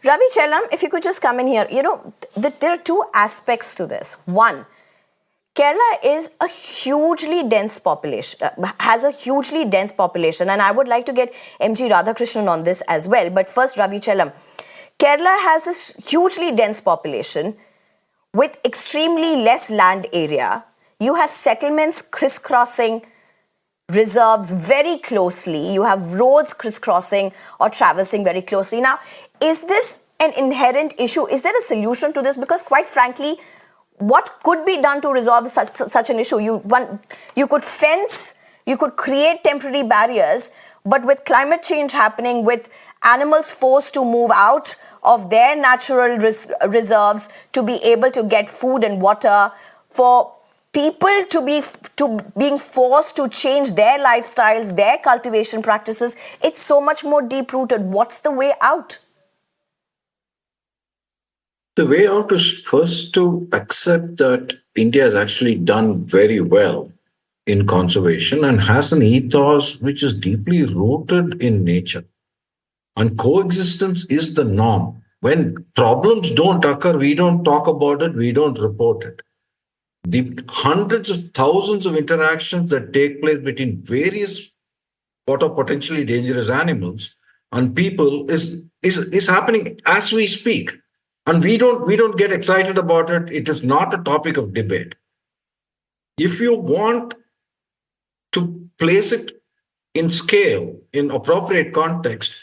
Ravi Chellam, if you could just come in here. There are two aspects to this. One, Kerala is a hugely dense population, has a hugely dense population, and I would like to get MG Radhakrishnan on this as well. But first, Ravi Chellam, Kerala has this hugely dense population with extremely less land area. You have settlements crisscrossing reserves very closely. You have roads crisscrossing or traversing very closely. Now, is this an inherent issue? Is there a solution to this? Because quite frankly, what could be done to resolve such an issue? You could fence, you could create temporary barriers, but with climate change happening, with animals forced to move out of their natural reserves to be able to get food and water, for people being forced to change their lifestyles, their cultivation practices, it's so much more deep-rooted. What's the way out? The way out is first to accept that India has actually done very well in conservation and has an ethos which is deeply rooted in nature. And coexistence is the norm. When problems don't occur, we don't talk about it, we don't report it. The hundreds of thousands of interactions that take place between various what are potentially dangerous animals and people is happening as we speak. And we don't get excited about it. It is not a topic of debate. If you want to place it in scale, in appropriate context,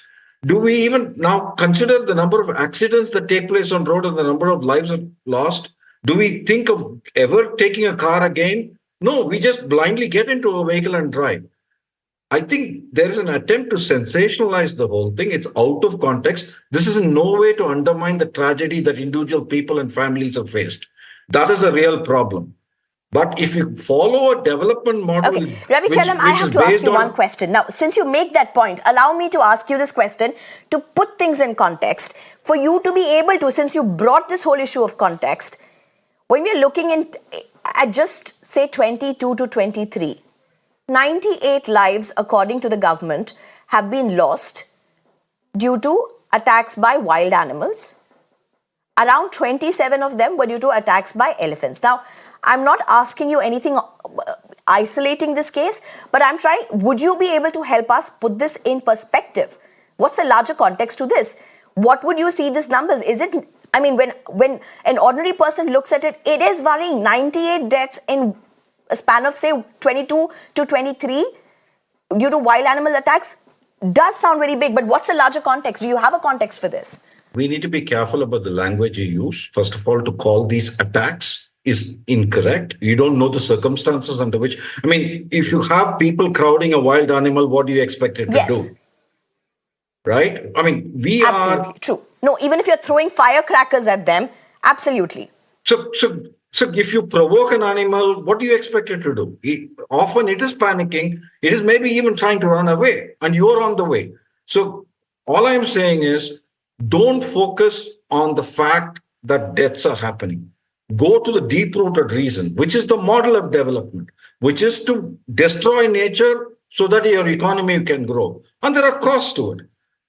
do we even now consider the number of accidents that take place on road and the number of lives lost? Do we think of ever taking a car again? No, we just blindly get into a vehicle and drive. I think there is an attempt to sensationalize the whole thing. It's out of context. This is in no way to undermine the tragedy that individual people and families have faced. That is a real problem. But if you follow a development model... Okay, Ravi Chellam, I have to ask you one question. Now, since you make that point, allow me to ask you this question to put things in context. For you to be able to, since you brought this whole issue of context, when we're looking at just, say, 22 to 23, 98 lives, according to the government, have been lost due to attacks by wild animals. Around 27 of them were due to attacks by elephants. Now, I'm not asking you anything isolating this case, but I'm trying, would you be able to help us put this in perspective? What's the larger context to this? What would you see these numbers? Is it, I mean, when an ordinary person looks at it, it is worrying. 98 deaths in a span of, say, 22 to 23 due to wild animal attacks does sound very big, but what's the larger context? Do you have a context for this? We need to be careful about the language you use. First of all, to call these attacks is incorrect. You don't know the circumstances under which... I mean, if you have people crowding a wild animal, what do you expect it to do? Right? I mean, absolutely true. No, even if you're throwing firecrackers at them, absolutely. So if you provoke an animal, what do you expect it to do? Often it is panicking. It is maybe even trying to run away, and you're on the way. So all I'm saying is, don't focus on the fact that deaths are happening. Go to the deep-rooted reason, which is the model of development, which is to destroy nature so that your economy can grow. And there are costs to it.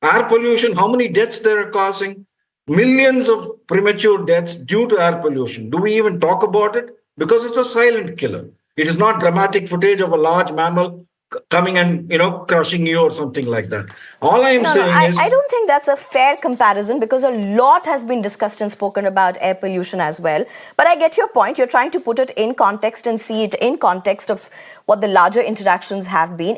Air pollution, how many deaths they are causing? Millions of premature deaths due to air pollution. Do we even talk about it? Because it's a silent killer. It is not dramatic footage of a large mammal coming and, crushing you or something like that. All I am saying is... I don't think that's a fair comparison, because a lot has been discussed and spoken about air pollution as well. But I get your point. You're trying to put it in context and see it in context of what the larger interactions have been.